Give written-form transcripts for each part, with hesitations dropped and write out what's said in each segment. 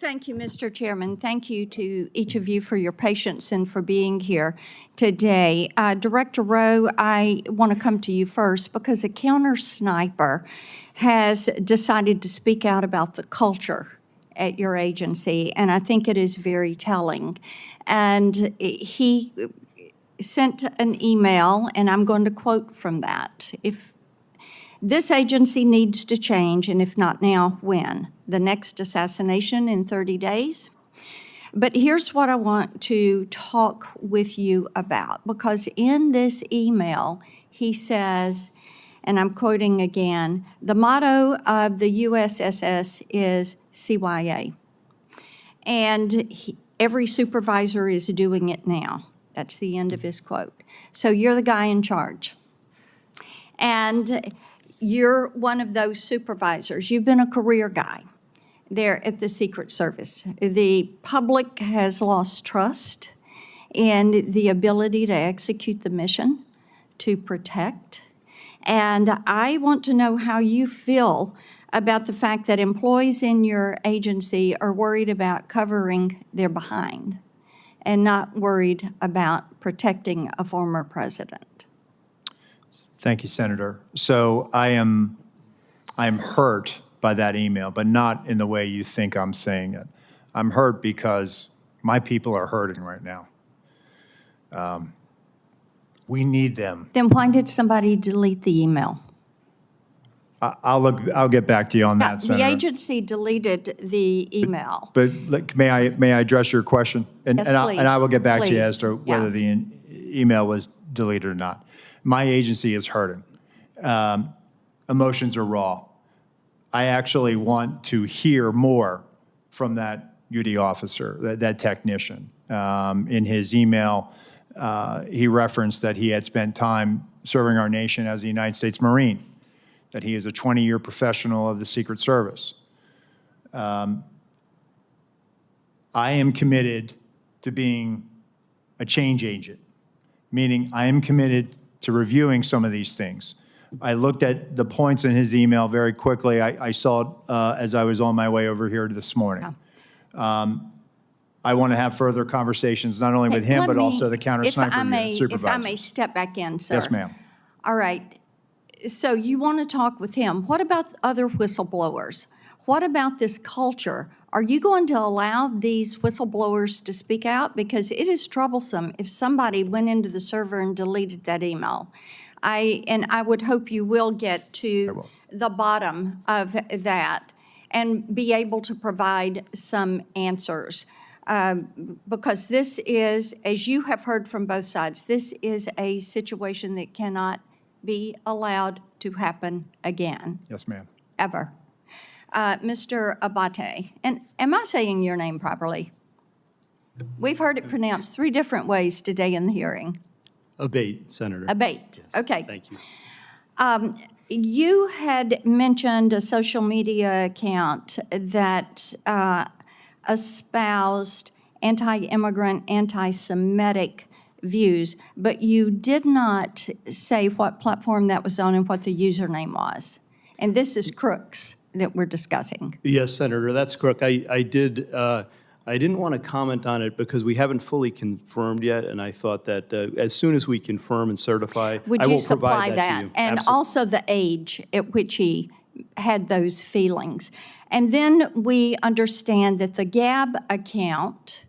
Thank you, Mr. Chairman. Thank you to each of you for your patience and for being here today. Director Rowe, I want to come to you first because a counter sniper has decided to speak out about the culture at your agency, and I think it is very telling. And he sent an email, and I'm going to quote from that. If this agency needs to change, and if not now, when? The next assassination in 30 days? But here's what I want to talk with you about, because in this email, he says, and I'm quoting again, the motto of the USSS is CYA. And every supervisor is doing it now. That's the end of his quote. So you're the guy in charge. And you're one of those supervisors. You've been a career guy there at the Secret Service. The public has lost trust in the ability to execute the mission to protect. And I want to know how you feel about the fact that employees in your agency are worried about covering their behind and not worried about protecting a former president. Thank you, Senator. So I am hurt by that email, but not in the way you think I'm saying it. I'm hurt because my people are hurting right now. We need them. Then why did somebody delete the email? I'll get back to you on that, Senator. The agency deleted the email. But may I address your question? Yes, please. And I will get back to you Please. as to whether Yes. the email was deleted or not. My agency is hurting. Emotions are raw. I actually want to hear more from that UD officer, that technician. In his email, he referenced that he had spent time serving our nation as a United States Marine, that he is a 20-year professional of the Secret Service. I am committed to being a change agent, meaning I am committed to reviewing some of these things. I looked at the points in his email very quickly. I saw it as I was on my way over here this morning. Yeah. I want to have further conversations, not only with him, but also the counter sniper supervisors. If I may step back in, sir. Yes, ma'am. All right. So you want to talk with him. What about other whistleblowers? What about this culture? Are you going to allow these whistleblowers to speak out? Because it is troublesome if somebody went into the server and deleted that email. I would hope you will get to the bottom of that and be able to provide some answers. Because this is, as you have heard from both sides, this is a situation that cannot be allowed to happen again. Yes, ma'am. Ever. Mr. Abate, and am I saying your name properly? We've heard it pronounced 3 different ways today in the hearing. Abate, Senator. Abate, Yes. okay. Thank you. You had mentioned a social media account that espoused anti-immigrant, anti-Semitic views, but you did not say what platform that was on and what the username was. And this is Crooks that we're discussing. Yes, Senator, that's correct. I didn't want to comment on it because we haven't fully confirmed yet, and I thought that as soon as we confirm and certify, Would I you will supply provide that? to you. And Absolutely. also the age at which he had those feelings. And then we understand that the Gab account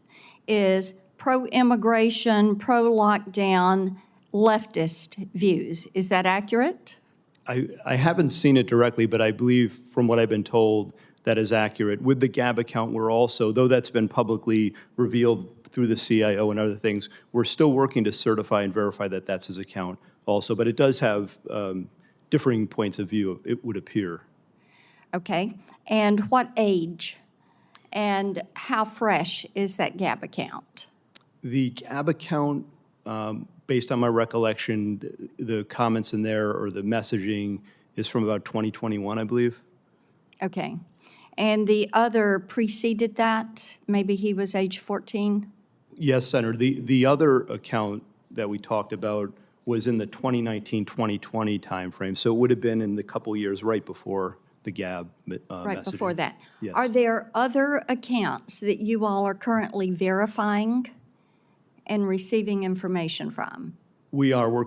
is pro-immigration, pro-lockdown, leftist views. Is that accurate? I haven't seen it directly, but I believe from what I've been told, that is accurate. With the Gab account, we're also, though that's been publicly revealed through the CIO and other things, we're still working to certify and verify that that's his account also. But it does have differing points of view, it would appear. Okay. And what age and how fresh is that Gab account? The Gab account, based on my recollection, the comments in there or the messaging is from about 2021, I believe. Okay. And the other preceded that? Maybe he was age 14? Yes, Senator. The other account that we talked about was in the 2019-2020 timeframe, so it would have been in the couple years right before the GAB right before messaging. that. Yes. Are there other accounts that you all are currently verifying and receiving information from? We are,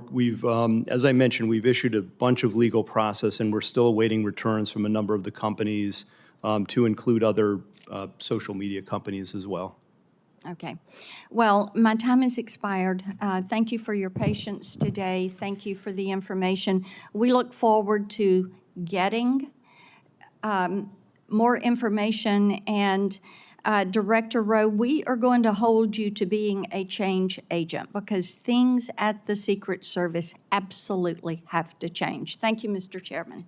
as I mentioned, we've issued a bunch of legal process, and we're still awaiting returns from a number of the companies, to include other social media companies as well. Okay. Well, my time has expired. Thank you for your patience today. Thank you for the information. We look forward to getting more information. And Director Rowe, we are going to hold you to being a change agent because things at the Secret Service absolutely have to change. Thank you, Mr. Chairman.